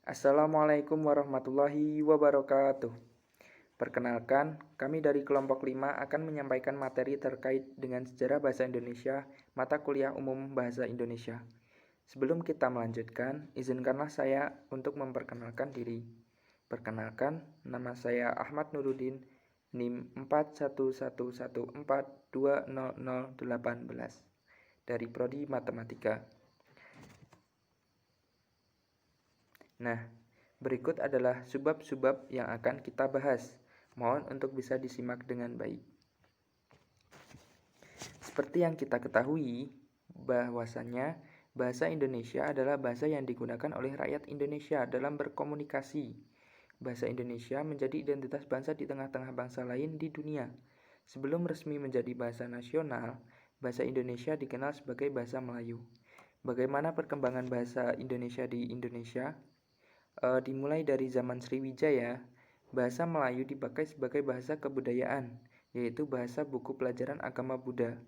Assalamualaikum warahmatullahi wabarakatuh. Perkenalkan, kami dari kelompok 5 akan menyampaikan materi terkait dengan sejarah bahasa Indonesia, mata kuliah umum bahasa Indonesia. Sebelum kita melanjutkan, izinkanlah saya untuk memperkenalkan diri. Perkenalkan, nama saya Ahmad Nuruddin, NIM 4111420018 dari Prodi Matematika. Nah, berikut adalah subbab-subbab yang akan kita bahas. Mohon untuk bisa disimak dengan baik. Seperti yang kita ketahui, bahwasannya bahasa Indonesia adalah bahasa yang digunakan oleh rakyat Indonesia dalam berkomunikasi. Bahasa Indonesia menjadi identitas bangsa di tengah-tengah bangsa lain di dunia. Sebelum resmi menjadi bahasa nasional, bahasa Indonesia dikenal sebagai bahasa Melayu. Bagaimana perkembangan bahasa Indonesia di Indonesia? Dimulai dari zaman Sriwijaya, bahasa Melayu dipakai sebagai bahasa kebudayaan, yaitu bahasa buku pelajaran agama Buddha.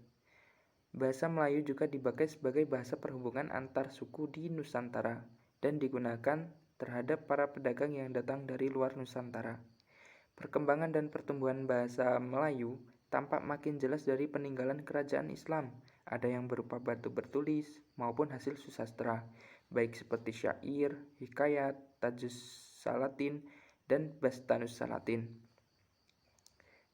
Bahasa Melayu juga dipakai sebagai bahasa perhubungan antar suku di Nusantara dan digunakan terhadap para pedagang yang datang dari luar Nusantara. Perkembangan dan pertumbuhan bahasa Melayu tampak makin jelas dari peninggalan kerajaan Islam, ada yang berupa batu bertulis maupun hasil susastra, baik seperti syair, hikayat, tajus salatin, dan bastanus salatin.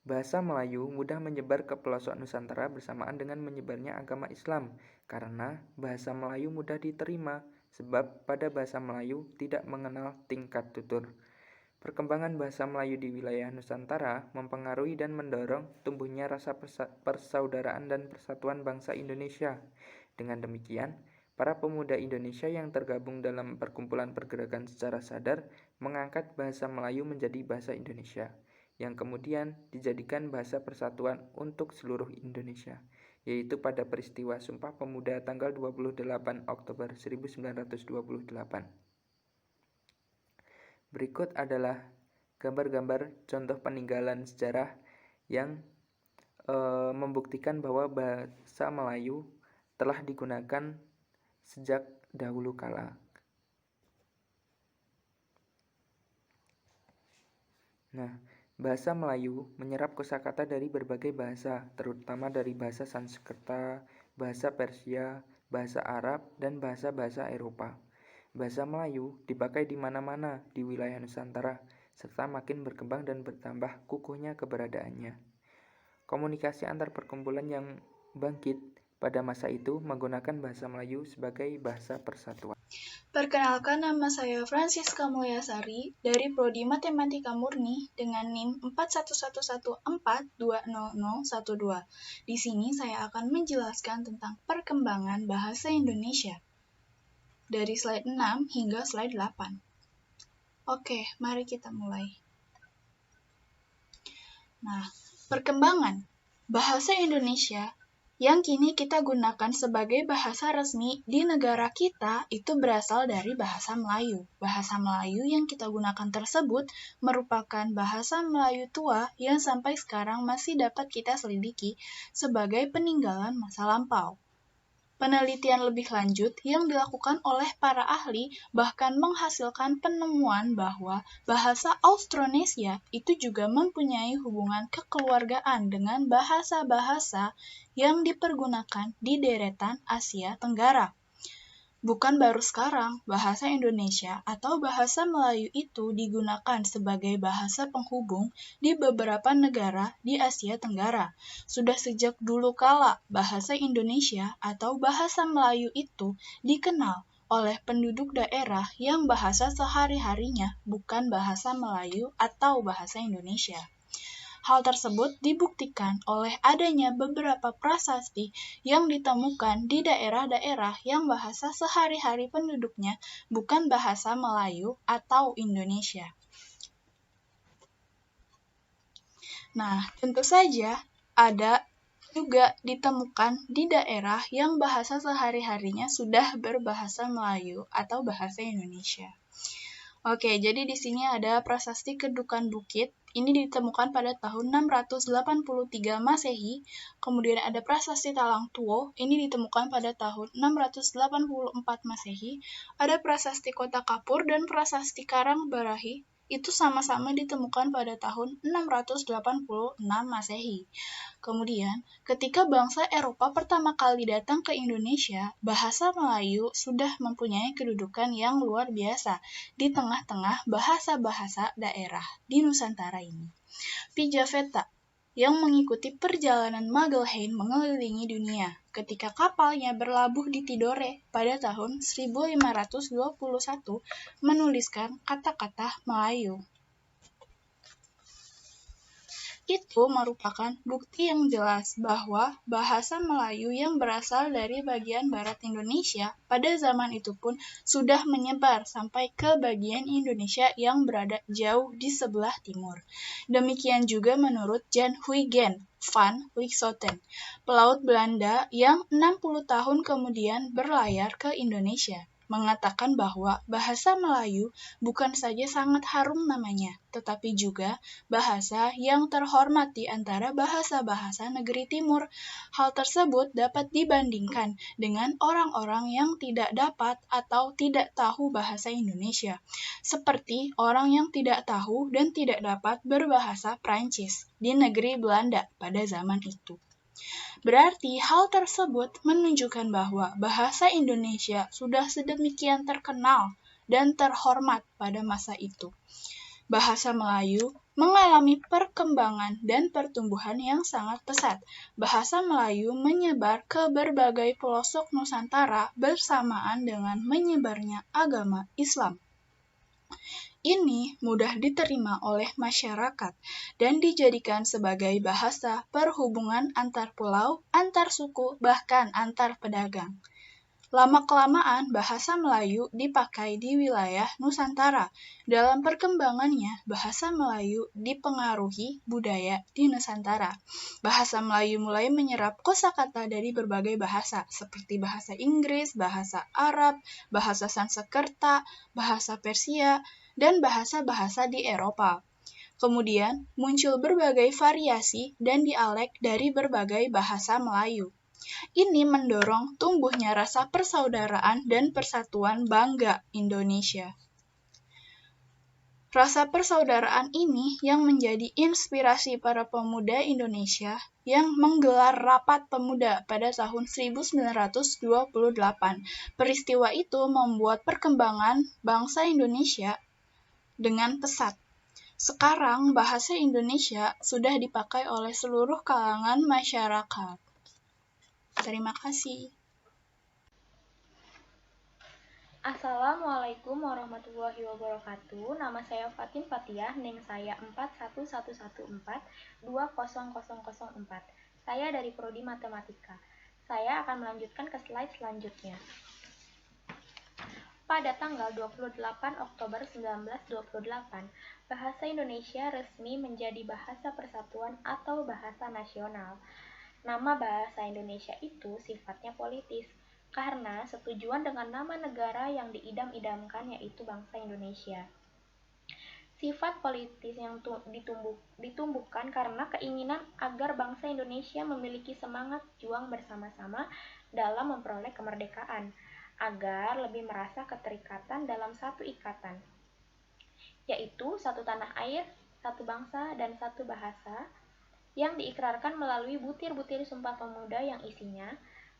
Bahasa Melayu mudah menyebar ke pelosok Nusantara bersamaan dengan menyebarnya agama Islam, karena bahasa Melayu mudah diterima, sebab pada bahasa Melayu tidak mengenal tingkat tutur. Perkembangan bahasa Melayu di wilayah Nusantara mempengaruhi dan mendorong tumbuhnya rasa persaudaraan dan persatuan bangsa Indonesia. Dengan demikian, para pemuda Indonesia yang tergabung dalam perkumpulan pergerakan secara sadar mengangkat bahasa Melayu menjadi bahasa Indonesia, yang kemudian dijadikan bahasa persatuan untuk seluruh Indonesia, yaitu pada peristiwa Sumpah Pemuda tanggal 28 Oktober 1928. Berikut adalah gambar-gambar contoh peninggalan sejarah yang membuktikan bahwa bahasa Melayu telah digunakan sejak dahulu kala. Nah, bahasa Melayu menyerap kosakata dari berbagai bahasa, terutama dari bahasa Sanskerta, bahasa Persia, bahasa Arab, dan bahasa-bahasa Eropa. Bahasa Melayu dipakai di mana-mana di wilayah Nusantara, serta makin berkembang dan bertambah kukuhnya keberadaannya. Komunikasi antar perkumpulan yang bangkit pada masa itu menggunakan bahasa Melayu sebagai bahasa persatuan. Perkenalkan, nama saya Francisca Mulyasari dari Prodi Matematika Murni dengan NIM 4111420012. Di sini saya akan menjelaskan tentang perkembangan bahasa Indonesia dari slide 6 hingga slide 8. Oke, mari kita mulai. Nah, perkembangan bahasa Indonesia yang kini kita gunakan sebagai bahasa resmi di negara kita itu berasal dari bahasa Melayu. Bahasa Melayu yang kita gunakan tersebut merupakan bahasa Melayu tua yang sampai sekarang masih dapat kita selidiki sebagai peninggalan masa lampau. Penelitian lebih lanjut yang dilakukan oleh para ahli bahkan menghasilkan penemuan bahwa bahasa Austronesia itu juga mempunyai hubungan kekeluargaan dengan bahasa-bahasa yang dipergunakan di deretan Asia Tenggara. Bukan baru sekarang, bahasa Indonesia atau bahasa Melayu itu digunakan sebagai bahasa penghubung di beberapa negara di Asia Tenggara. Sudah sejak dulu kala, bahasa Indonesia atau bahasa Melayu itu dikenal oleh penduduk daerah yang bahasa sehari-harinya bukan bahasa Melayu atau bahasa Indonesia. Hal tersebut dibuktikan oleh adanya beberapa prasasti yang ditemukan di daerah-daerah yang bahasa sehari-hari penduduknya bukan bahasa Melayu atau Indonesia. Nah, tentu saja ada juga ditemukan di daerah yang bahasa sehari-harinya sudah berbahasa Melayu atau bahasa Indonesia. Oke, jadi di sini ada prasasti Kedukan Bukit. Ini ditemukan pada tahun 683 Masehi. Kemudian ada prasasti Talang Tuo. Ini ditemukan pada tahun 684 Masehi. Ada prasasti Kota Kapur dan prasasti Karang Barahi. Itu sama-sama ditemukan pada tahun 686 Masehi. Kemudian, ketika bangsa Eropa pertama kali datang ke Indonesia, bahasa Melayu sudah mempunyai kedudukan yang luar biasa di tengah-tengah bahasa-bahasa daerah di Nusantara ini. Pijaveta yang mengikuti perjalanan Magelhaen mengelilingi dunia ketika kapalnya berlabuh di Tidore pada tahun 1521 menuliskan kata-kata Melayu. Itu merupakan bukti yang jelas bahwa bahasa Melayu yang berasal dari bagian barat Indonesia pada zaman itu pun sudah menyebar sampai ke bagian Indonesia yang berada jauh di sebelah timur. Demikian juga menurut Jan Huygens van Winschoten, pelaut Belanda yang 60 tahun kemudian berlayar ke Indonesia, mengatakan bahwa bahasa Melayu bukan saja sangat harum namanya, tetapi juga bahasa yang terhormat di antara bahasa-bahasa negeri timur. Hal tersebut dapat dibandingkan dengan orang-orang yang tidak dapat atau tidak tahu bahasa Indonesia, seperti orang yang tidak tahu dan tidak dapat berbahasa Prancis di negeri Belanda pada zaman itu. Berarti hal tersebut menunjukkan bahwa bahasa Indonesia sudah sedemikian terkenal dan terhormat pada masa itu. Bahasa Melayu mengalami perkembangan dan pertumbuhan yang sangat pesat. Bahasa Melayu menyebar ke berbagai pelosok Nusantara bersamaan dengan menyebarnya agama Islam. Ini mudah diterima oleh masyarakat dan dijadikan sebagai bahasa perhubungan antar pulau, antar suku, bahkan antar pedagang. Lama-kelamaan bahasa Melayu dipakai di wilayah Nusantara. Dalam perkembangannya, bahasa Melayu dipengaruhi budaya di Nusantara. Bahasa Melayu mulai menyerap kosakata dari berbagai bahasa, seperti bahasa Inggris, bahasa Arab, bahasa Sanskerta, bahasa Persia, dan bahasa-bahasa di Eropa. Kemudian muncul berbagai variasi dan dialek dari berbagai bahasa Melayu. Ini mendorong tumbuhnya rasa persaudaraan dan persatuan bangga Indonesia. Rasa persaudaraan ini yang menjadi inspirasi para pemuda Indonesia yang menggelar Rapat Pemuda pada tahun 1928. Peristiwa itu membuat perkembangan bangsa Indonesia dengan pesat. Sekarang bahasa Indonesia sudah dipakai oleh seluruh kalangan masyarakat. Terima kasih. Assalamualaikum warahmatullahi wabarakatuh. Nama saya Fatin Fatiyah, NIM saya 4111420004. Saya dari Prodi Matematika. Saya akan melanjutkan ke slide selanjutnya. Pada tanggal 28 Oktober 1928, bahasa Indonesia resmi menjadi bahasa persatuan atau bahasa nasional. Nama bahasa Indonesia itu sifatnya politis, karena setujuan dengan nama negara yang diidam-idamkan yaitu bangsa Indonesia. Sifat politis yang ditumbuhkan karena keinginan agar bangsa Indonesia memiliki semangat juang bersama-sama dalam memperoleh kemerdekaan, agar lebih merasa keterikatan dalam satu ikatan, yaitu satu tanah air, satu bangsa, dan satu bahasa, yang diikrarkan melalui butir-butir Sumpah Pemuda yang isinya,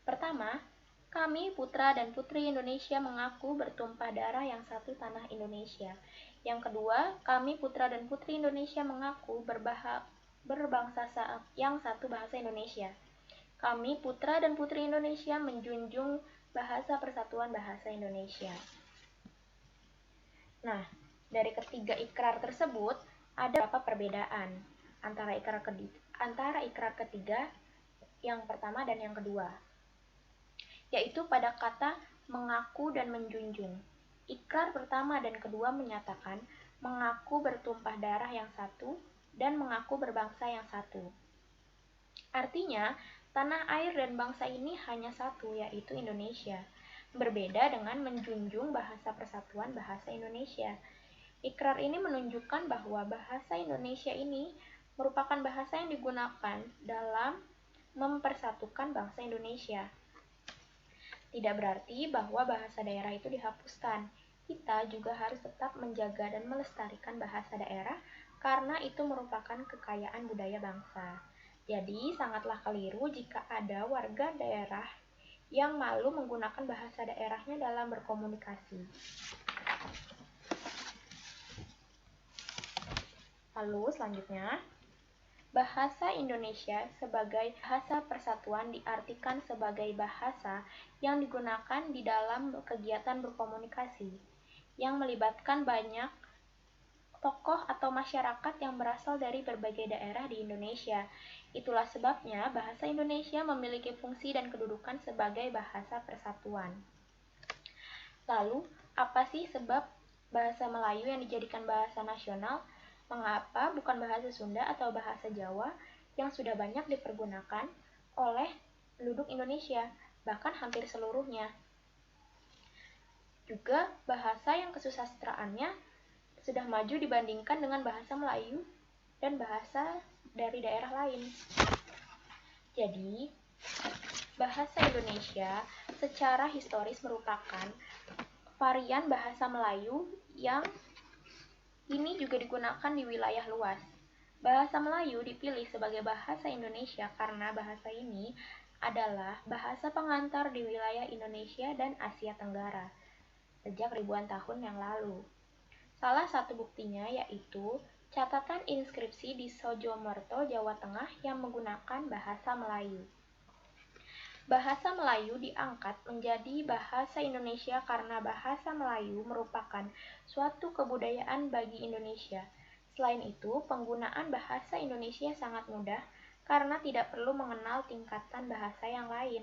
pertama, kami putra dan putri Indonesia mengaku bertumpah darah yang satu tanah Indonesia. Yang kedua, kami putra dan putri Indonesia mengaku berbangsa yang satu bahasa Indonesia. Kami putra dan putri Indonesia menjunjung bahasa persatuan bahasa Indonesia. Nah, dari ketiga ikrar tersebut ada beberapa perbedaan antara ikrar ketiga yang pertama dan yang kedua, yaitu pada kata mengaku dan menjunjung. Ikrar pertama dan kedua menyatakan mengaku bertumpah darah yang satu dan mengaku berbangsa yang satu. Artinya, tanah air dan bangsa ini hanya satu, yaitu Indonesia. Berbeda dengan menjunjung bahasa persatuan bahasa Indonesia, Ikrar ini menunjukkan bahwa bahasa Indonesia ini merupakan bahasa yang digunakan dalam mempersatukan bangsa Indonesia. Tidak berarti bahwa bahasa daerah itu dihapuskan. Kita juga harus tetap menjaga dan melestarikan bahasa daerah karena itu merupakan kekayaan budaya bangsa. Jadi, sangatlah keliru jika ada warga daerah yang malu menggunakan bahasa daerahnya dalam berkomunikasi. Lalu selanjutnya, bahasa Indonesia sebagai bahasa persatuan diartikan sebagai bahasa yang digunakan di dalam kegiatan berkomunikasi, yang melibatkan banyak tokoh atau masyarakat yang berasal dari berbagai daerah di Indonesia. Itulah sebabnya bahasa Indonesia memiliki fungsi dan kedudukan sebagai bahasa persatuan. Lalu, apa sih sebab bahasa Melayu yang dijadikan bahasa nasional? Mengapa bukan bahasa Sunda atau bahasa Jawa yang sudah banyak dipergunakan oleh penduduk Indonesia, bahkan hampir seluruhnya? Juga bahasa yang kesusastraannya sudah maju dibandingkan dengan bahasa Melayu dan bahasa dari daerah lain. Jadi, bahasa Indonesia secara historis merupakan varian bahasa Melayu yang ini juga digunakan di wilayah luas. Bahasa Melayu dipilih sebagai bahasa Indonesia karena bahasa ini adalah bahasa pengantar di wilayah Indonesia dan Asia Tenggara sejak ribuan tahun yang lalu. Salah satu buktinya yaitu catatan inskripsi di Sojomerto, Jawa Tengah yang menggunakan bahasa Melayu. Bahasa Melayu diangkat menjadi bahasa Indonesia karena bahasa Melayu merupakan suatu kebudayaan bagi Indonesia. Selain itu, penggunaan bahasa Indonesia sangat mudah karena tidak perlu mengenal tingkatan bahasa yang lain.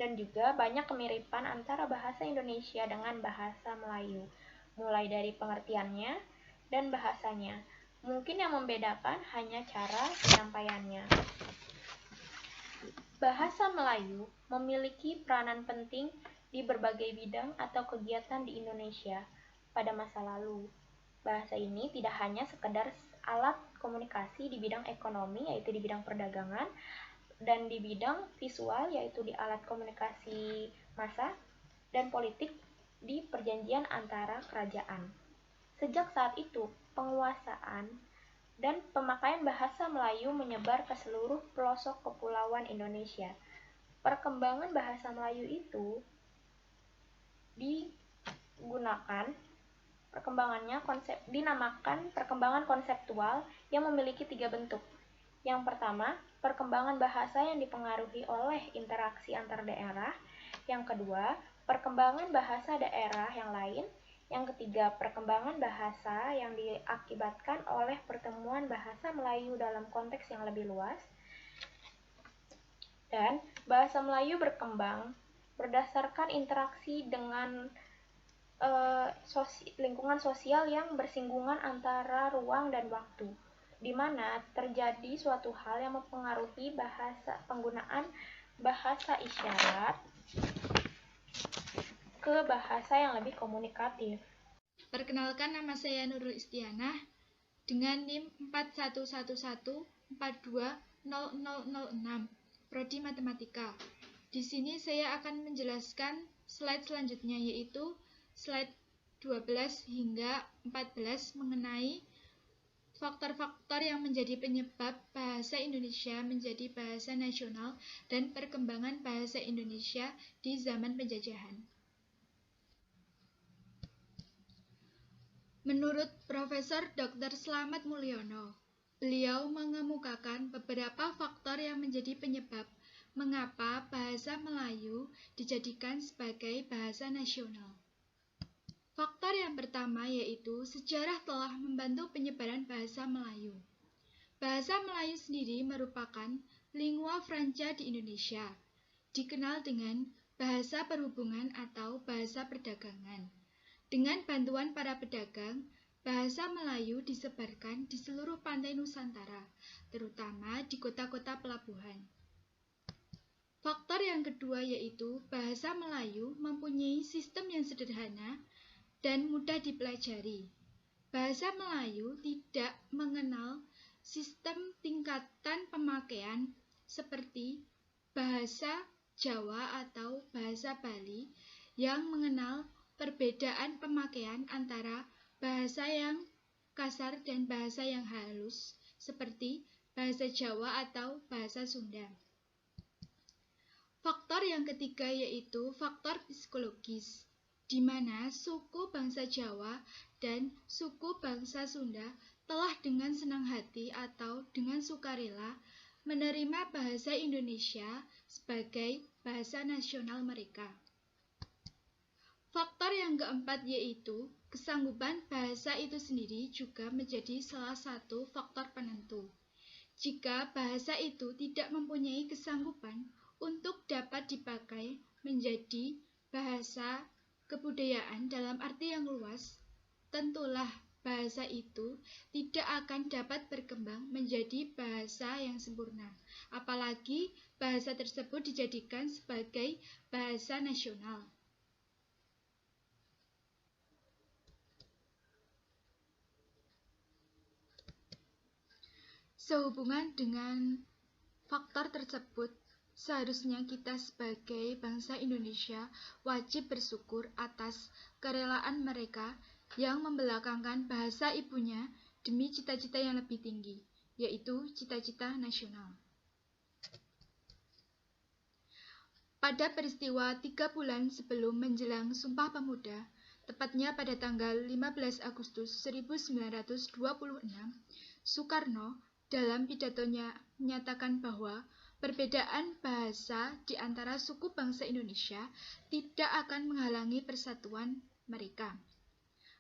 Dan juga banyak kemiripan antara bahasa Indonesia dengan bahasa Melayu, mulai dari pengertiannya dan bahasanya. Mungkin yang membedakan hanya cara penyampaiannya. Bahasa Melayu memiliki peranan penting di berbagai bidang atau kegiatan di Indonesia pada masa lalu. Bahasa ini tidak hanya sekedar alat komunikasi di bidang ekonomi, yaitu di bidang perdagangan, dan di bidang visual, yaitu di alat komunikasi massa, dan politik di perjanjian antara kerajaan. Sejak saat itu, penguasaan dan pemakaian bahasa Melayu menyebar ke seluruh pelosok kepulauan Indonesia. Perkembangan bahasa Melayu itu dinamakan perkembangan konseptual yang memiliki 3 bentuk. Yang pertama, perkembangan bahasa yang dipengaruhi oleh interaksi antar daerah. Yang kedua, perkembangan bahasa daerah yang lain. Yang ketiga, perkembangan bahasa yang diakibatkan oleh pertemuan bahasa Melayu dalam konteks yang lebih luas. Dan bahasa Melayu berkembang berdasarkan interaksi dengan lingkungan sosial yang bersinggungan antara ruang dan waktu, di mana terjadi suatu hal yang mempengaruhi penggunaan bahasa isyarat ke bahasa yang lebih komunikatif. Perkenalkan, nama saya Nurul Istianah dengan NIM 4111420006, Prodi Matematika. Di sini saya akan menjelaskan slide selanjutnya, yaitu slide 12 hingga 14 mengenai faktor-faktor yang menjadi penyebab bahasa Indonesia menjadi bahasa nasional dan perkembangan bahasa Indonesia di zaman penjajahan. Menurut Profesor Dr. Slamet Mulyono, beliau mengemukakan beberapa faktor yang menjadi penyebab mengapa bahasa Melayu dijadikan sebagai bahasa nasional. Faktor yang pertama yaitu sejarah telah membantu penyebaran bahasa Melayu. Bahasa Melayu sendiri merupakan lingua franca di Indonesia, dikenal dengan bahasa perhubungan atau bahasa perdagangan. Dengan bantuan para pedagang, bahasa Melayu disebarkan di seluruh pantai Nusantara, terutama di kota-kota pelabuhan. Faktor yang kedua yaitu bahasa Melayu mempunyai sistem yang sederhana dan mudah dipelajari. Bahasa Melayu tidak mengenal sistem tingkatan pemakaian seperti bahasa Jawa atau bahasa Bali yang mengenal perbedaan pemakaian antara bahasa yang kasar dan bahasa yang halus seperti bahasa Jawa atau bahasa Sunda. Faktor yang ketiga yaitu faktor psikologis, di mana suku bangsa Jawa dan suku bangsa Sunda telah dengan senang hati atau dengan sukarela menerima bahasa Indonesia sebagai bahasa nasional mereka. Faktor yang keempat yaitu kesanggupan bahasa itu sendiri juga menjadi salah satu faktor penentu. Jika bahasa itu tidak mempunyai kesanggupan untuk dapat dipakai menjadi bahasa kebudayaan dalam arti yang luas, tentulah bahasa itu tidak akan dapat berkembang menjadi bahasa yang sempurna, apalagi bahasa tersebut dijadikan sebagai bahasa nasional. Sehubungan dengan faktor tersebut, seharusnya kita sebagai bangsa Indonesia wajib bersyukur atas kerelaan mereka yang membelakangkan bahasa ibunya demi cita-cita yang lebih tinggi, yaitu cita-cita nasional. Pada peristiwa 3 bulan sebelum menjelang Sumpah Pemuda, tepatnya pada tanggal 15 Agustus 1926, Soekarno dalam pidatonya menyatakan bahwa perbedaan bahasa di antara suku bangsa Indonesia tidak akan menghalangi persatuan mereka.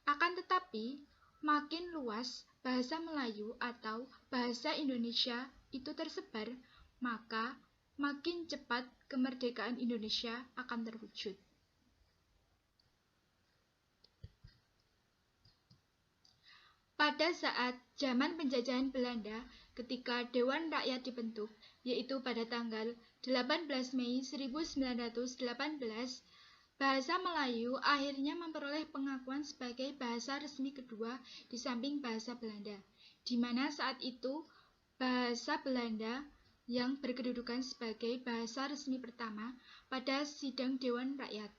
Akan tetapi, makin luas bahasa Melayu atau bahasa Indonesia itu tersebar, maka makin cepat kemerdekaan Indonesia akan terwujud. Pada saat zaman penjajahan Belanda, ketika Dewan Rakyat dibentuk, yaitu pada tanggal 18 Mei 1918, bahasa Melayu akhirnya memperoleh pengakuan sebagai bahasa resmi kedua di samping bahasa Belanda, di mana saat itu bahasa Belanda yang berkedudukan sebagai bahasa resmi pertama pada sidang Dewan Rakyat.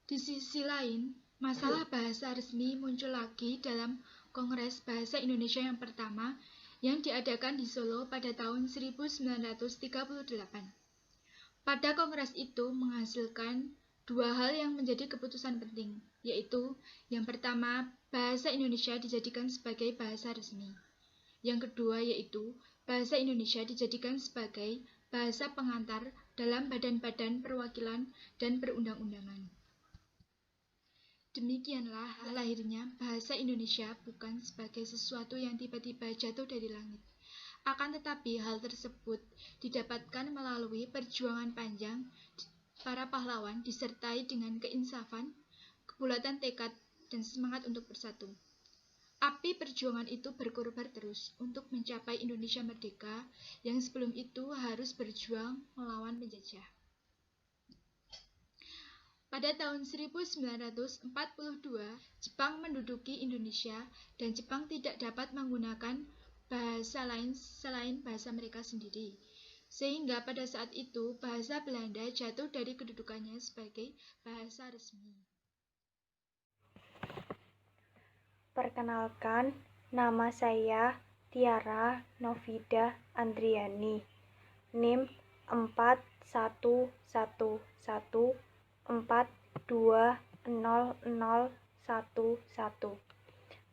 Di sisi lain, masalah bahasa resmi muncul lagi dalam Kongres Bahasa Indonesia yang pertama yang diadakan di Solo pada tahun 1938. Pada kongres itu menghasilkan dua hal yang menjadi keputusan penting, yaitu yang pertama, bahasa Indonesia dijadikan sebagai bahasa resmi. Yang kedua yaitu bahasa Indonesia dijadikan sebagai bahasa pengantar dalam badan-badan perwakilan dan perundang-undangan. Demikianlah lahirnya bahasa Indonesia bukan sebagai sesuatu yang tiba-tiba jatuh dari langit. Akan tetapi hal tersebut didapatkan melalui perjuangan panjang para pahlawan disertai dengan keinsafan, kebulatan tekad, dan semangat untuk bersatu. Api perjuangan itu berkobar terus untuk mencapai Indonesia merdeka yang sebelum itu harus berjuang melawan penjajah. Pada tahun 1942, Jepang menduduki Indonesia dan Jepang tidak dapat menggunakan bahasa lain selain bahasa mereka sendiri. Sehingga pada saat itu bahasa Belanda jatuh dari kedudukannya sebagai bahasa resmi. Perkenalkan, nama saya Tiara Novida Andriani. NIM 4111420011.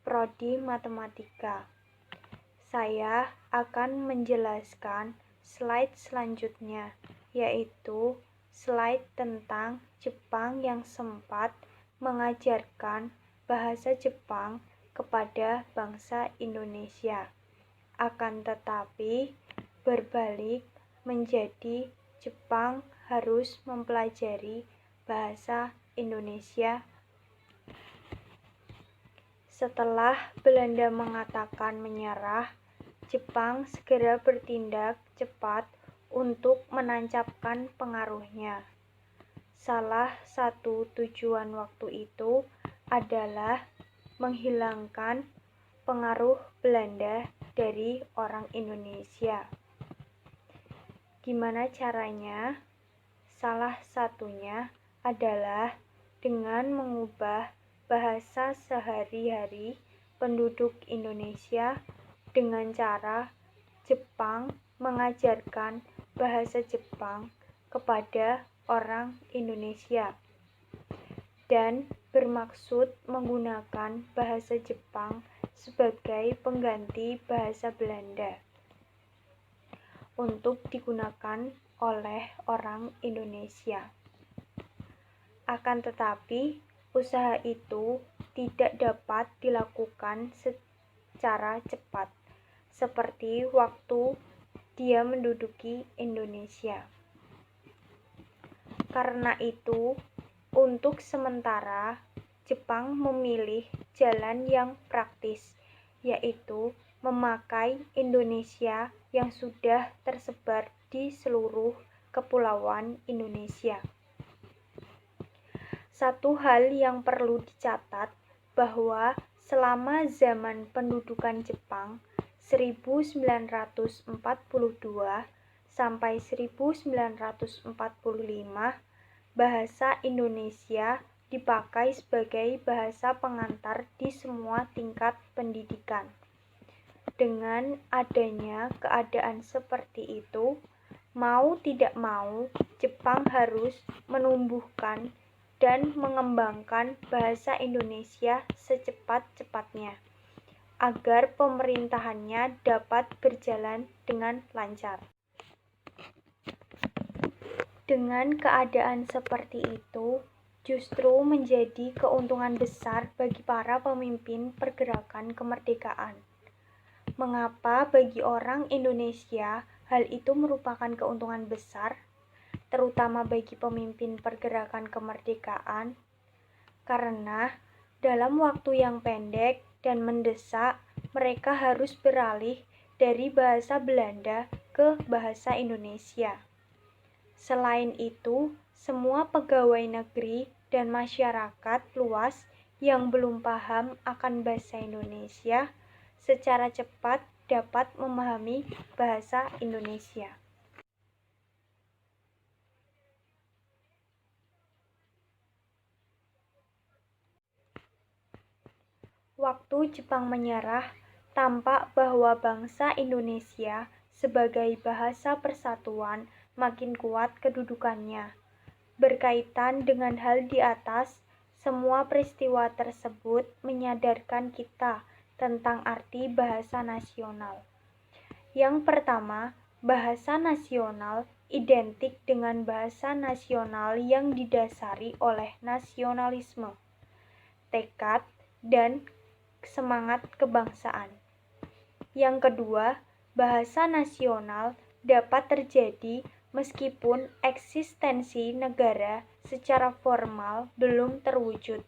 Prodi Matematika. Saya akan menjelaskan slide selanjutnya, yaitu slide tentang Jepang yang sempat mengajarkan bahasa Jepang kepada bangsa Indonesia. Akan tetapi, berbalik menjadi Jepang harus mempelajari bahasa Indonesia. Setelah Belanda mengatakan menyerah, Jepang segera bertindak cepat untuk menancapkan pengaruhnya. Salah satu tujuan waktu itu adalah menghilangkan pengaruh Belanda dari orang Indonesia. Gimana caranya? Salah satunya adalah dengan mengubah bahasa sehari-hari penduduk Indonesia dengan cara Jepang mengajarkan bahasa Jepang kepada orang Indonesia dan bermaksud menggunakan bahasa Jepang sebagai pengganti bahasa Belanda untuk digunakan oleh orang Indonesia. Akan tetapi, usaha itu tidak dapat dilakukan secara cepat, seperti waktu dia menduduki Indonesia. Karena itu, untuk sementara, Jepang memilih jalan yang praktis, yaitu memakai Indonesia yang sudah tersebar di seluruh kepulauan Indonesia. Satu hal yang perlu dicatat bahwa selama zaman pendudukan Jepang 1942 sampai 1945, bahasa Indonesia dipakai sebagai bahasa pengantar di semua tingkat pendidikan. Dengan adanya keadaan seperti itu, mau tidak mau, Jepang harus menumbuhkan dan mengembangkan bahasa Indonesia secepat-cepatnya, agar pemerintahannya dapat berjalan dengan lancar. Dengan keadaan seperti itu, justru menjadi keuntungan besar bagi para pemimpin pergerakan kemerdekaan. Mengapa bagi orang Indonesia hal itu merupakan keuntungan besar, terutama bagi pemimpin pergerakan kemerdekaan? Karena dalam waktu yang pendek dan mendesak, mereka harus beralih dari bahasa Belanda ke bahasa Indonesia. Selain itu, semua pegawai negeri dan masyarakat luas yang belum paham akan bahasa Indonesia secara cepat dapat memahami bahasa Indonesia. Waktu Jepang menyerah, tampak bahwa bangsa Indonesia sebagai bahasa persatuan makin kuat kedudukannya. Berkaitan dengan hal di atas, semua peristiwa tersebut menyadarkan kita tentang arti bahasa nasional. Yang pertama, bahasa nasional identik dengan bahasa nasional yang didasari oleh nasionalisme, tekad, dan semangat kebangsaan. Yang kedua, bahasa nasional dapat terjadi meskipun eksistensi negara secara formal belum terwujud.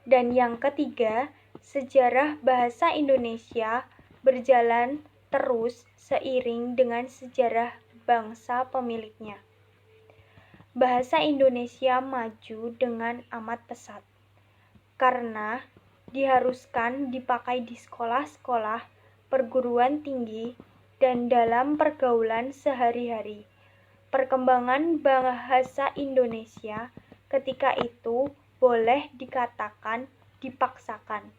Dan yang ketiga, sejarah bahasa Indonesia berjalan terus seiring dengan sejarah bangsa pemiliknya. Bahasa Indonesia maju dengan amat pesat, karena diharuskan dipakai di sekolah-sekolah, perguruan tinggi, dan dalam pergaulan sehari-hari. Perkembangan bahasa Indonesia ketika itu boleh dikatakan dipaksakan,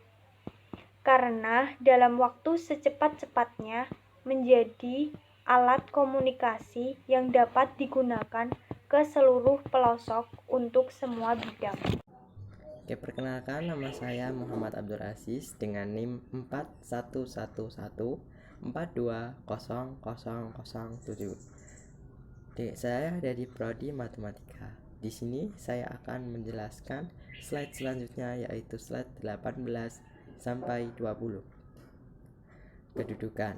karena dalam waktu secepat-cepatnya menjadi alat komunikasi yang dapat digunakan ke seluruh pelosok untuk semua bidang. Oke, perkenalkan, nama saya Muhammad Abdul Aziz dengan NIM 4111420007. Saya dari Prodi Matematika. Di sini saya akan menjelaskan slide selanjutnya, yaitu slide 18 sampai 20. Kedudukan.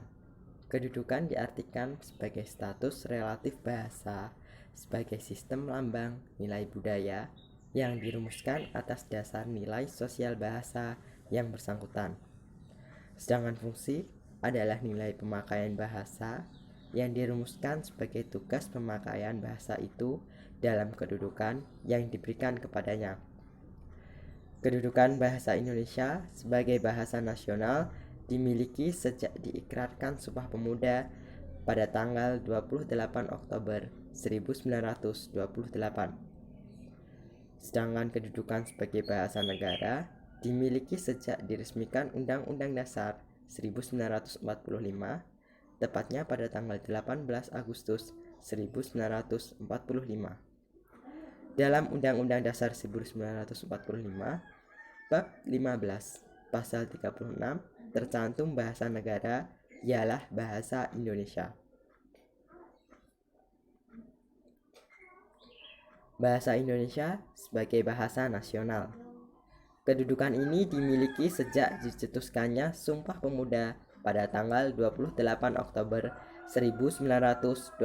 Kedudukan diartikan sebagai status relatif bahasa sebagai sistem lambang nilai budaya yang dirumuskan atas dasar nilai sosial bahasa yang bersangkutan. Sedangkan fungsi adalah nilai pemakaian bahasa yang dirumuskan sebagai tugas pemakaian bahasa itu dalam kedudukan yang diberikan kepadanya. Kedudukan bahasa Indonesia sebagai bahasa nasional dimiliki sejak diikrarkan Sumpah Pemuda pada tanggal 28 Oktober 1928. Sedangkan kedudukan sebagai bahasa negara dimiliki sejak diresmikan Undang-Undang Dasar 1945, tepatnya pada tanggal 18 Agustus 1945. Dalam Undang-Undang Dasar 1945, Bab 15, Pasal 36, tercantum bahasa negara ialah bahasa Indonesia. Bahasa Indonesia sebagai bahasa nasional. Kedudukan ini dimiliki sejak dicetuskannya Sumpah Pemuda pada tanggal 28 Oktober 1928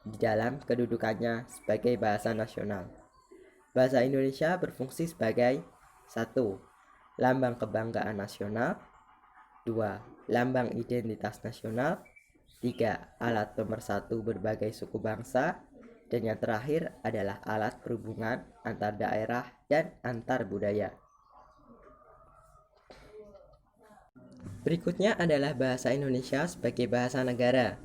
di dalam kedudukannya sebagai bahasa nasional. Bahasa Indonesia berfungsi sebagai 1. Lambang kebanggaan nasional. 2. Lambang identitas nasional. 3. Alat pemersatu berbagai suku bangsa. Dan yang terakhir adalah alat perhubungan antar daerah dan antar budaya. Berikutnya adalah bahasa Indonesia sebagai bahasa negara.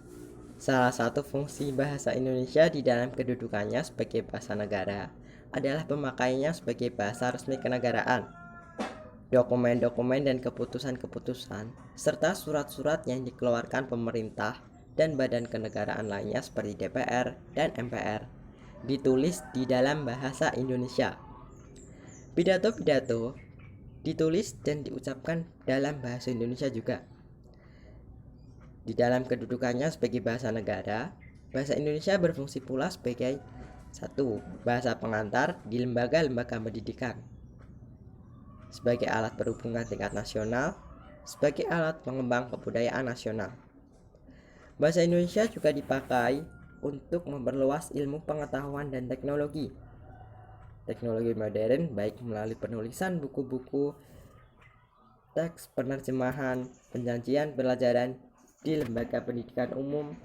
Salah satu fungsi bahasa Indonesia di dalam kedudukannya sebagai bahasa negara adalah pemakaiannya sebagai bahasa resmi kenegaraan. Dokumen-dokumen dan keputusan-keputusan serta surat-surat yang dikeluarkan pemerintah dan badan kenegaraan lainnya seperti DPR dan MPR ditulis di dalam bahasa Indonesia. Pidato-pidato ditulis dan diucapkan dalam bahasa Indonesia juga. Di dalam kedudukannya sebagai bahasa negara, bahasa Indonesia berfungsi pula sebagai 1. Bahasa pengantar di lembaga-lembaga pendidikan, sebagai alat perhubungan tingkat nasional, sebagai alat pengembang kebudayaan nasional. Bahasa Indonesia juga dipakai untuk memperluas ilmu pengetahuan dan teknologi. Teknologi modern baik melalui penulisan buku-buku, teks penerjemahan, penyajian pelajaran di lembaga pendidikan umum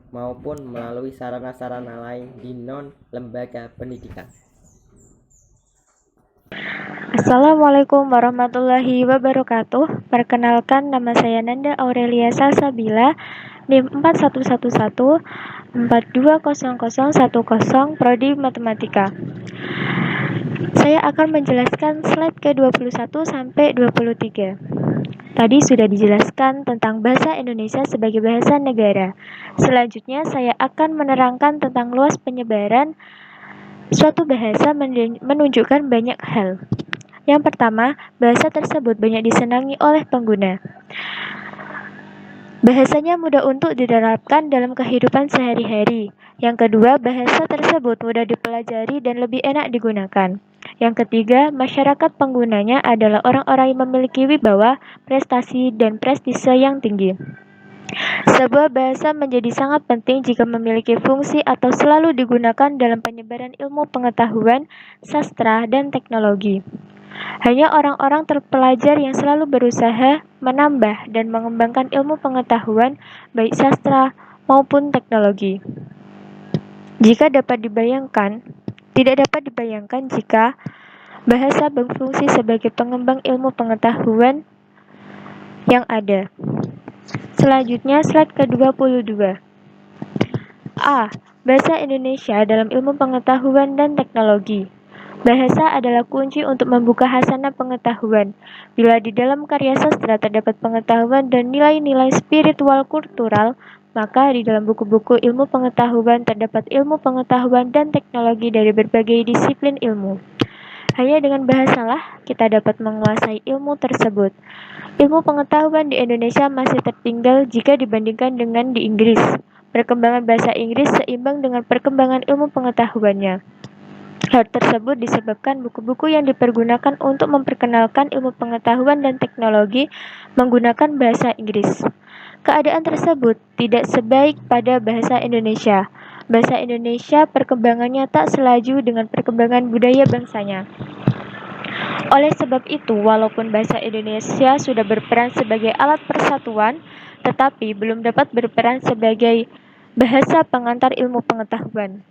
maupun melalui sarana-sarana lain di non-lembaga pendidikan. Assalamualaikum warahmatullahi wabarakatuh. Perkenalkan, nama saya Nanda Aurelia Salsabila, NIM 4111420010, Prodi Matematika. Saya akan menjelaskan slide ke-21 sampai 23. Tadi sudah dijelaskan tentang bahasa Indonesia sebagai bahasa negara. Selanjutnya saya akan menerangkan tentang luas penyebaran suatu bahasa menunjukkan banyak hal. Yang pertama, bahasa tersebut banyak disenangi oleh pengguna. Bahasanya mudah untuk diterapkan dalam kehidupan sehari-hari. Yang kedua, bahasa tersebut mudah dipelajari dan lebih enak digunakan. Yang ketiga, masyarakat penggunanya adalah orang-orang yang memiliki wibawa, prestasi, dan prestise yang tinggi. Sebuah bahasa menjadi sangat penting jika memiliki fungsi atau selalu digunakan dalam penyebaran ilmu pengetahuan, sastra, dan teknologi. Hanya orang-orang terpelajar yang selalu berusaha menambah dan mengembangkan ilmu pengetahuan, baik sastra maupun teknologi. Tidak dapat dibayangkan jika bahasa berfungsi sebagai pengembang ilmu pengetahuan yang ada. Selanjutnya, slide ke-22. A. Bahasa Indonesia dalam ilmu pengetahuan dan teknologi. Bahasa adalah kunci untuk membuka hasanah pengetahuan. Bila di dalam karya sastra terdapat pengetahuan dan nilai-nilai spiritual kultural, maka di dalam buku-buku ilmu pengetahuan terdapat ilmu pengetahuan dan teknologi dari berbagai disiplin ilmu. Hanya dengan bahasalah kita dapat menguasai ilmu tersebut. Ilmu pengetahuan di Indonesia masih tertinggal jika dibandingkan dengan di Inggris. Perkembangan bahasa Inggris seimbang dengan perkembangan ilmu pengetahuannya. Hal tersebut disebabkan buku-buku yang dipergunakan untuk memperkenalkan ilmu pengetahuan dan teknologi menggunakan bahasa Inggris. Keadaan tersebut tidak sebaik pada bahasa Indonesia. Bahasa Indonesia perkembangannya tak selaju dengan perkembangan budaya bangsanya. Oleh sebab itu, walaupun bahasa Indonesia sudah berperan sebagai alat persatuan, tetapi belum dapat berperan sebagai bahasa pengantar ilmu pengetahuan.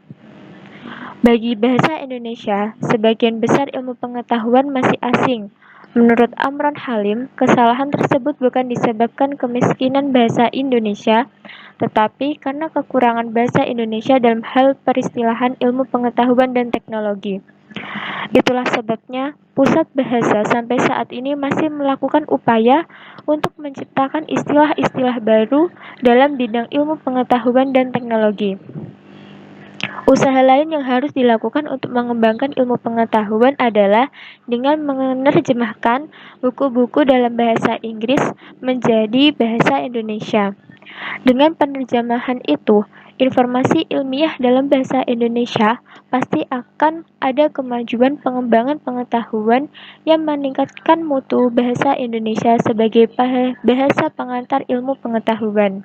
Bagi bahasa Indonesia, sebagian besar ilmu pengetahuan masih asing. Menurut Amron Halim, kesalahan tersebut bukan disebabkan kemiskinan bahasa Indonesia, tetapi karena kekurangan bahasa Indonesia dalam hal peristilahan ilmu pengetahuan dan teknologi. Itulah sebabnya, Pusat Bahasa sampai saat ini masih melakukan upaya untuk menciptakan istilah-istilah baru dalam bidang ilmu pengetahuan dan teknologi. Usaha lain yang harus dilakukan untuk mengembangkan ilmu pengetahuan adalah dengan menerjemahkan buku-buku dalam bahasa Inggris menjadi bahasa Indonesia. Dengan penerjemahan itu, informasi ilmiah dalam bahasa Indonesia pasti akan ada kemajuan pengembangan pengetahuan yang meningkatkan mutu bahasa Indonesia sebagai bahasa pengantar ilmu pengetahuan.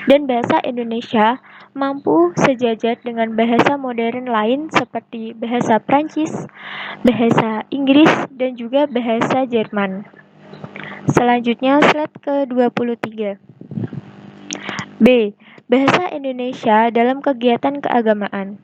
Dan bahasa Indonesia mampu sejajar dengan bahasa modern lain seperti bahasa Prancis, bahasa Inggris, dan juga bahasa Jerman. Selanjutnya slide ke-23. B. Bahasa Indonesia dalam kegiatan keagamaan.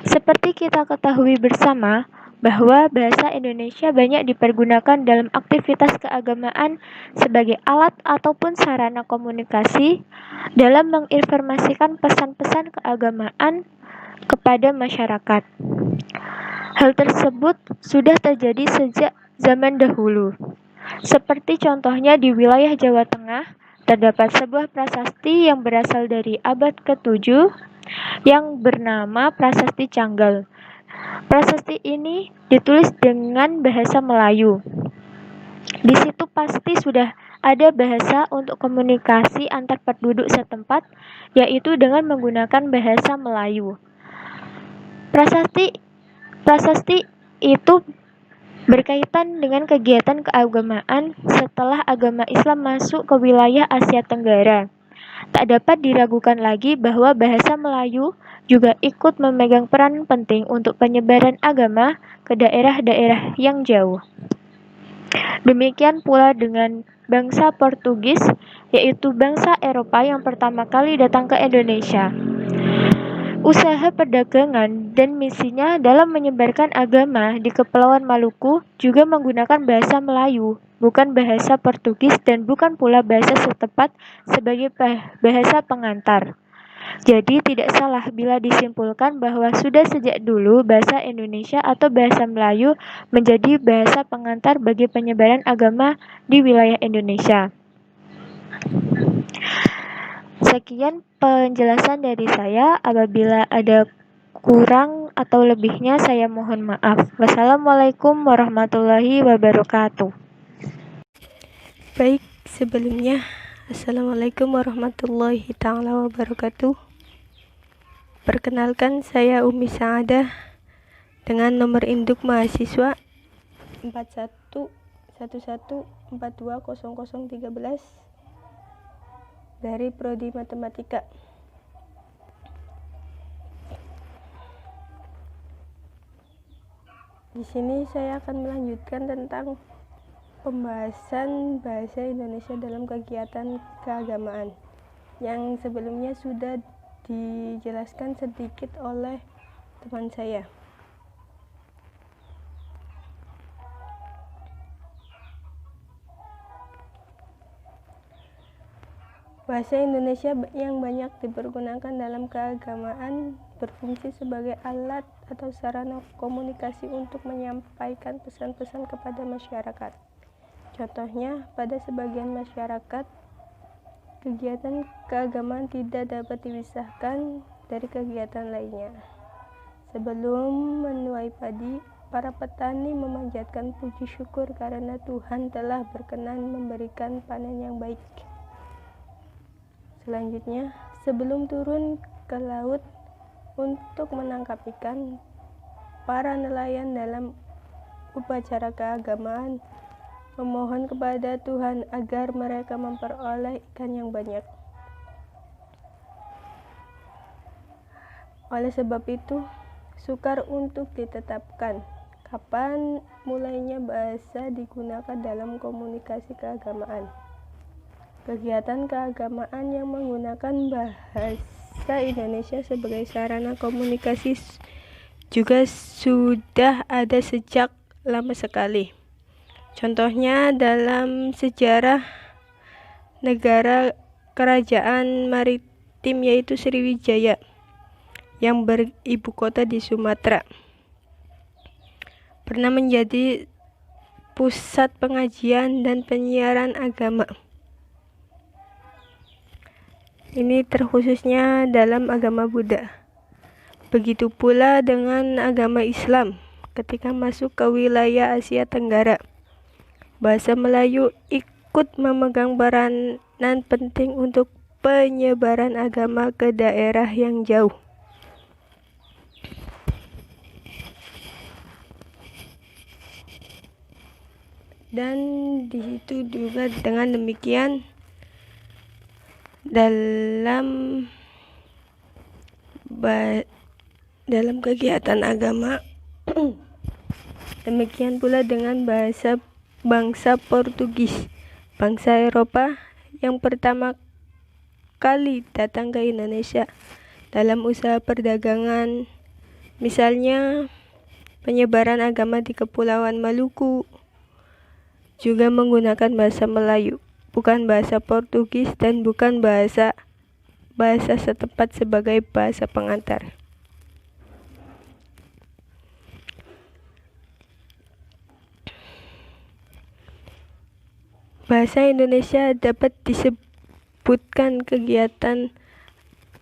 Seperti kita ketahui bersama, bahwa bahasa Indonesia banyak dipergunakan dalam aktivitas keagamaan sebagai alat ataupun sarana komunikasi dalam menginformasikan pesan-pesan keagamaan kepada masyarakat. Hal tersebut sudah terjadi sejak zaman dahulu. Seperti contohnya di wilayah Jawa Tengah, terdapat sebuah prasasti yang berasal dari abad ke-7 yang bernama Prasasti Canggal. Prasasti ini ditulis dengan bahasa Melayu. Di situ pasti sudah ada bahasa untuk komunikasi antar penduduk setempat, yaitu dengan menggunakan bahasa Melayu. Prasasti itu berkaitan dengan kegiatan keagamaan setelah agama Islam masuk ke wilayah Asia Tenggara. Tak dapat diragukan lagi bahwa bahasa Melayu juga ikut memegang peran penting untuk penyebaran agama ke daerah-daerah yang jauh. Demikian pula dengan bangsa Portugis, yaitu bangsa Eropa yang pertama kali datang ke Indonesia. Usaha perdagangan dan misinya dalam menyebarkan agama di Kepulauan Maluku juga menggunakan bahasa Melayu, bukan bahasa Portugis dan bukan pula bahasa setempat sebagai bahasa pengantar. Jadi tidak salah bila disimpulkan bahwa sudah sejak dulu bahasa Indonesia atau bahasa Melayu menjadi bahasa pengantar bagi penyebaran agama di wilayah Indonesia. Sekian penjelasan dari saya. Apabila ada kurang atau lebihnya saya mohon maaf. Wassalamualaikum warahmatullahi wabarakatuh. Baik, sebelumnya Assalamualaikum warahmatullahi ta'ala wabarakatuh. Perkenalkan, saya Umi Sa'adah dengan nomor induk mahasiswa 4111420013 dari Prodi Matematika. Di sini saya akan melanjutkan tentang pembahasan bahasa Indonesia dalam kegiatan keagamaan yang sebelumnya sudah dijelaskan sedikit oleh teman saya. Bahasa Indonesia yang banyak dipergunakan dalam keagamaan berfungsi sebagai alat atau sarana komunikasi untuk menyampaikan pesan-pesan kepada masyarakat. Contohnya, pada sebagian masyarakat, kegiatan keagamaan tidak dapat dipisahkan dari kegiatan lainnya. Sebelum menuai padi, para petani memanjatkan puji syukur karena Tuhan telah berkenan memberikan panen yang baik. Selanjutnya, sebelum turun ke laut untuk menangkap ikan, para nelayan dalam upacara keagamaan memohon kepada Tuhan agar mereka memperoleh ikan yang banyak. Oleh sebab itu, sukar untuk ditetapkan kapan mulainya bahasa digunakan dalam komunikasi keagamaan. Kegiatan keagamaan yang menggunakan bahasa Indonesia sebagai sarana komunikasi juga sudah ada sejak lama sekali. Contohnya dalam sejarah negara kerajaan maritim yaitu Sriwijaya yang beribu kota di Sumatera. Pernah menjadi pusat pengajian dan penyiaran agama. Ini terkhususnya dalam agama Buddha. Begitu pula dengan agama Islam ketika masuk ke wilayah Asia Tenggara. Bahasa Melayu ikut memegang peranan penting untuk penyebaran agama ke daerah yang jauh. Dan di situ juga dengan demikian dalam kegiatan agama demikian pula dengan bahasa bangsa Portugis, bangsa Eropa yang pertama kali datang ke Indonesia dalam usaha perdagangan, misalnya penyebaran agama di Kepulauan Maluku, juga menggunakan bahasa Melayu, bukan bahasa Portugis dan bukan bahasa setempat sebagai bahasa pengantar. Bahasa Indonesia dapat disebutkan kegiatan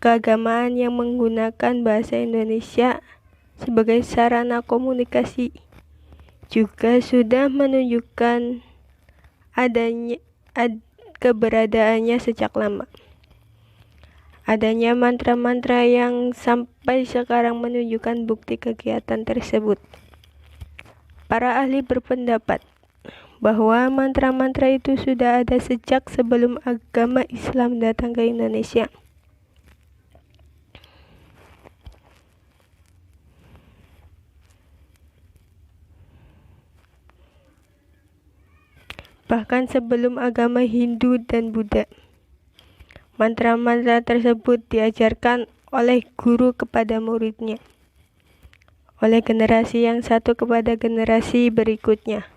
keagamaan yang menggunakan bahasa Indonesia sebagai sarana komunikasi juga sudah menunjukkan keberadaannya sejak lama. Adanya mantra-mantra yang sampai sekarang menunjukkan bukti kegiatan tersebut. Para ahli berpendapat bahwa mantra-mantra itu sudah ada sejak sebelum agama Islam datang ke Indonesia. Bahkan sebelum agama Hindu dan Buddha. Mantra-mantra tersebut diajarkan oleh guru kepada muridnya, oleh generasi yang satu kepada generasi berikutnya.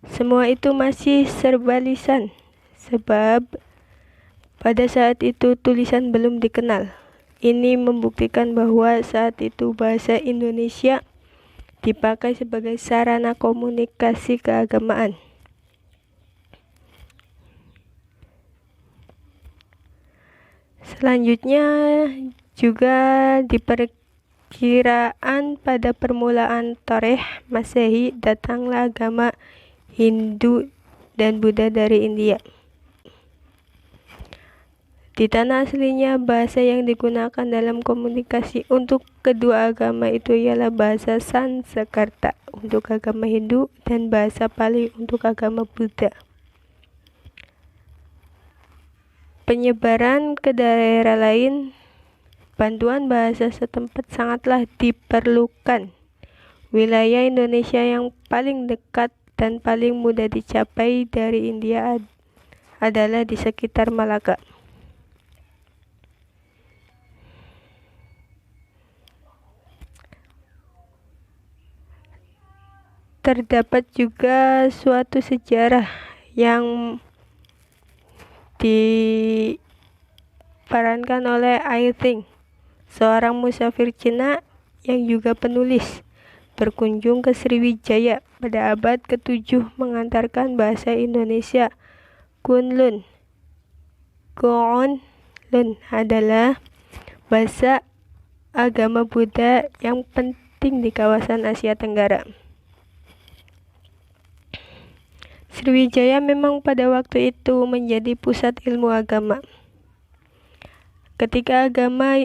Semua itu masih serba lisan, sebab pada saat itu tulisan belum dikenal. Ini membuktikan bahwa saat itu bahasa Indonesia dipakai sebagai sarana komunikasi keagamaan. Selanjutnya juga diperkiraan pada permulaan Tarikh Masehi datanglah agama Hindu dan Buddha dari India. Di tanah aslinya bahasa yang digunakan dalam komunikasi untuk kedua agama itu ialah bahasa Sanskerta untuk agama Hindu dan bahasa Pali untuk agama Buddha. Penyebaran ke daerah lain, bantuan bahasa setempat sangatlah diperlukan. Wilayah Indonesia yang paling dekat dan paling mudah dicapai dari India adalah di sekitar Malaka. Terdapat juga suatu sejarah yang diperankan oleh Ai Ting, seorang musafir Cina yang juga penulis, berkunjung ke Sriwijaya pada abad ke-7 mengantarkan bahasa Indonesia. Kunlun adalah bahasa agama Buddha yang penting di kawasan Asia Tenggara. Sriwijaya memang pada waktu itu menjadi pusat ilmu agama. Ketika agama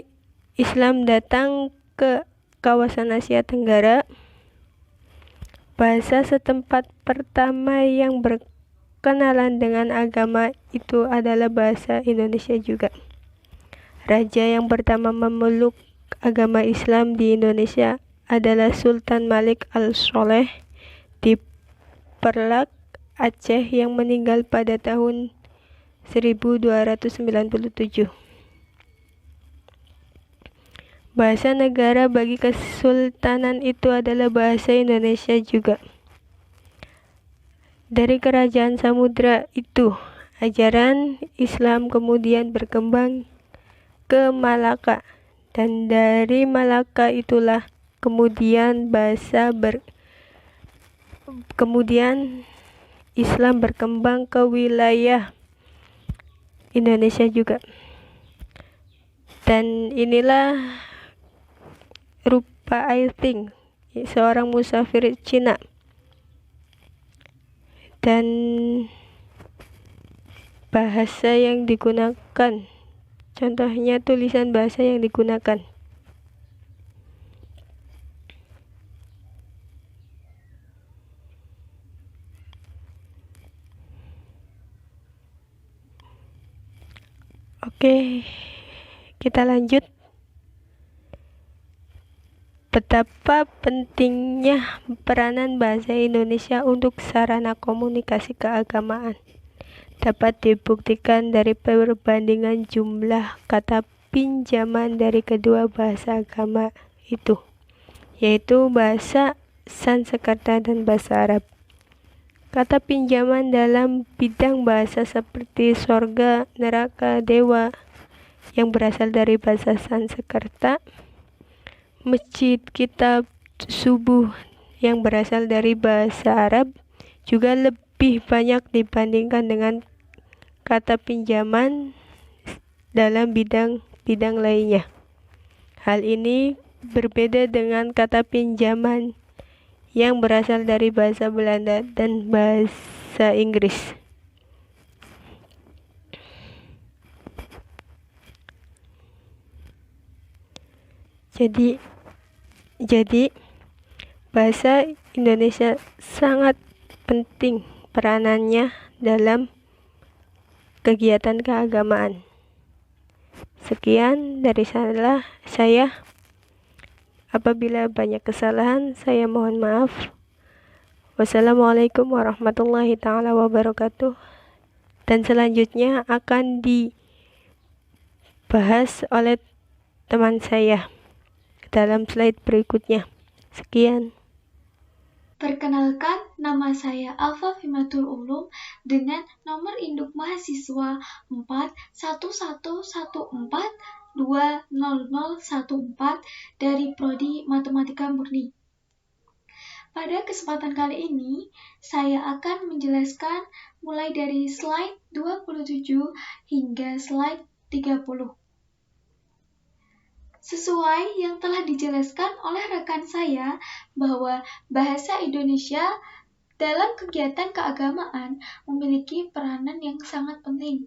Islam datang ke kawasan Asia Tenggara, bahasa setempat pertama yang berkenalan dengan agama itu adalah bahasa Indonesia juga. Raja yang pertama memeluk agama Islam di Indonesia adalah Sultan Malik Al-Sholeh di Perlak, Aceh yang meninggal pada tahun 1297. Bahasa negara bagi Kesultanan itu adalah bahasa Indonesia juga. Dari kerajaan samudra itu, ajaran Islam kemudian berkembang ke Malaka, dan dari Malaka itulah kemudian kemudian Islam berkembang ke wilayah Indonesia juga. Dan inilah Rupa Airting, seorang musafir Cina. Dan bahasa yang digunakan, contohnya tulisan bahasa yang digunakan. Oke, kita lanjut. Betapa pentingnya peranan bahasa Indonesia untuk sarana komunikasi keagamaan dapat dibuktikan dari perbandingan jumlah kata pinjaman dari kedua bahasa agama itu, yaitu bahasa Sanskerta dan bahasa Arab. Kata pinjaman dalam bidang bahasa seperti sorga, neraka, dewa yang berasal dari bahasa Sanskerta, masjid, kitab, subuh yang berasal dari bahasa Arab juga lebih banyak dibandingkan dengan kata pinjaman dalam bidang-bidang lainnya. Hal ini berbeda dengan kata pinjaman yang berasal dari bahasa Belanda dan bahasa Inggris. Jadi bahasa Indonesia sangat penting peranannya dalam kegiatan keagamaan. Sekian dari saya. Apabila banyak kesalahan, saya mohon maaf. Wassalamualaikum warahmatullahi taala wabarakatuh. Dan selanjutnya akan dibahas oleh teman saya dalam slide berikutnya. Sekian. Perkenalkan, nama saya Alfa Fimatul Ulum dengan nomor induk mahasiswa 41114200014 dari Prodi Matematika Murni. Pada kesempatan kali ini, saya akan menjelaskan mulai dari slide 27 hingga slide 30. Sesuai yang telah dijelaskan oleh rekan saya bahwa bahasa Indonesia dalam kegiatan keagamaan memiliki peranan yang sangat penting.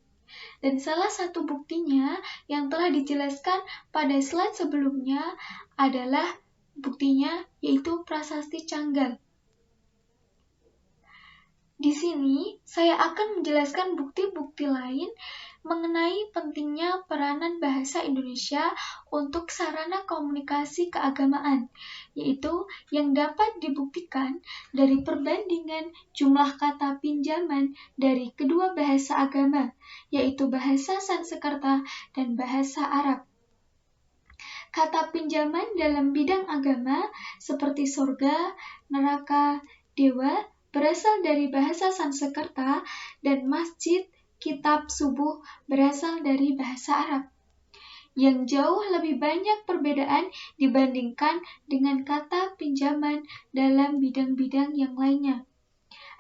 Dan salah satu buktinya yang telah dijelaskan pada slide sebelumnya adalah buktinya yaitu prasasti Canggal. Di sini saya akan menjelaskan bukti-bukti lain mengenai pentingnya peranan bahasa Indonesia untuk sarana komunikasi keagamaan, yaitu yang dapat dibuktikan dari perbandingan jumlah kata pinjaman dari kedua bahasa agama, yaitu bahasa Sanskerta dan bahasa Arab. Kata pinjaman dalam bidang agama seperti surga, neraka, dewa berasal dari bahasa Sanskerta dan masjid, kitab, subuh berasal dari bahasa Arab, yang jauh lebih banyak perbedaan dibandingkan dengan kata pinjaman dalam bidang-bidang yang lainnya.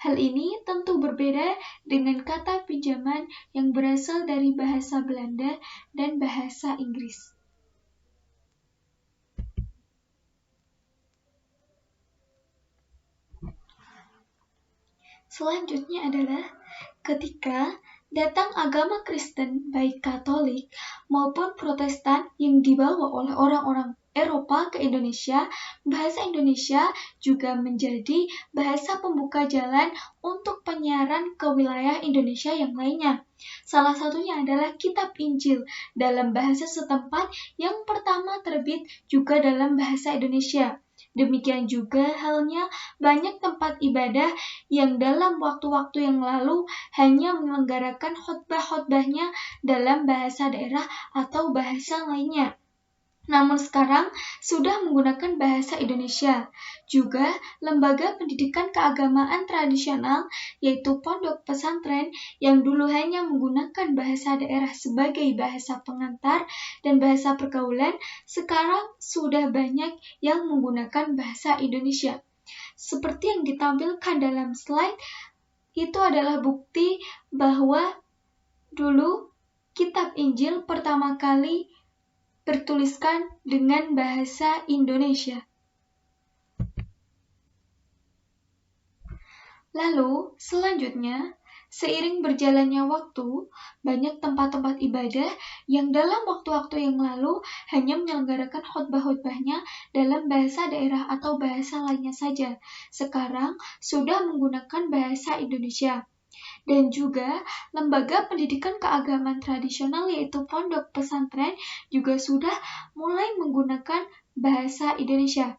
Hal ini tentu berbeda dengan kata pinjaman yang berasal dari bahasa Belanda dan bahasa Inggris. Selanjutnya adalah ketika datang agama Kristen baik Katolik maupun Protestan yang dibawa oleh orang-orang Eropa ke Indonesia, bahasa Indonesia juga menjadi bahasa pembuka jalan untuk penyiaran ke wilayah Indonesia yang lainnya. Salah satunya adalah Kitab Injil dalam bahasa setempat yang pertama terbit juga dalam bahasa Indonesia. Demikian juga halnya banyak tempat ibadah yang dalam waktu-waktu yang lalu hanya menyelenggarakan khotbah-khotbahnya dalam bahasa daerah atau bahasa lainnya. Namun sekarang sudah menggunakan bahasa Indonesia. Juga lembaga pendidikan keagamaan tradisional yaitu pondok pesantren yang dulu hanya menggunakan bahasa daerah sebagai bahasa pengantar dan bahasa pergaulan, sekarang sudah banyak yang menggunakan bahasa Indonesia. Seperti yang ditampilkan dalam slide, itu adalah bukti bahwa dulu kitab Injil pertama kali bertuliskan dengan bahasa Indonesia. Lalu, selanjutnya, seiring berjalannya waktu, banyak tempat-tempat ibadah yang dalam waktu-waktu yang lalu hanya menyelenggarakan khotbah-khotbahnya dalam bahasa daerah atau bahasa lainnya saja. Sekarang sudah menggunakan bahasa Indonesia. Dan juga lembaga pendidikan keagamaan tradisional yaitu pondok pesantren juga sudah mulai menggunakan bahasa Indonesia.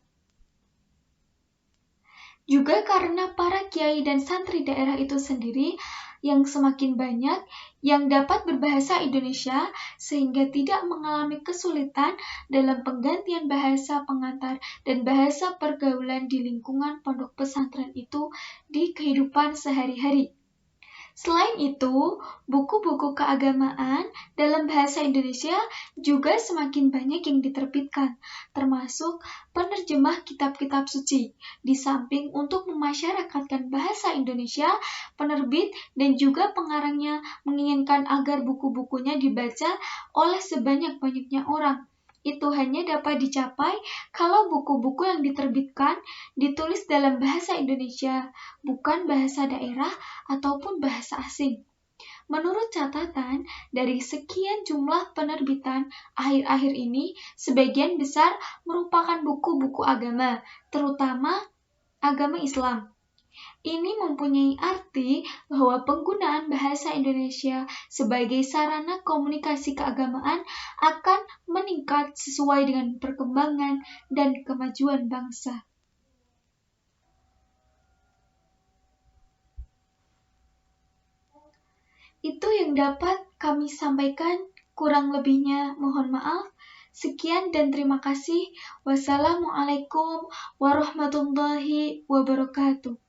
Juga karena para kiai dan santri daerah itu sendiri yang semakin banyak yang dapat berbahasa Indonesia sehingga tidak mengalami kesulitan dalam penggantian bahasa pengantar dan bahasa pergaulan di lingkungan pondok pesantren itu di kehidupan sehari-hari. Selain itu, buku-buku keagamaan dalam bahasa Indonesia juga semakin banyak yang diterbitkan, termasuk penerjemah kitab-kitab suci. Di samping untuk memasyarakatkan bahasa Indonesia, penerbit dan juga pengarangnya menginginkan agar buku-bukunya dibaca oleh sebanyak-banyaknya orang. Itu hanya dapat dicapai kalau buku-buku yang diterbitkan ditulis dalam bahasa Indonesia, bukan bahasa daerah ataupun bahasa asing. Menurut catatan, dari sekian jumlah penerbitan akhir-akhir ini, sebagian besar merupakan buku-buku agama, terutama agama Islam. Ini mempunyai arti bahwa penggunaan bahasa Indonesia sebagai sarana komunikasi keagamaan akan meningkat sesuai dengan perkembangan dan kemajuan bangsa. Itu yang dapat kami sampaikan, kurang lebihnya mohon maaf. Sekian dan terima kasih. Wassalamualaikum warahmatullahi wabarakatuh.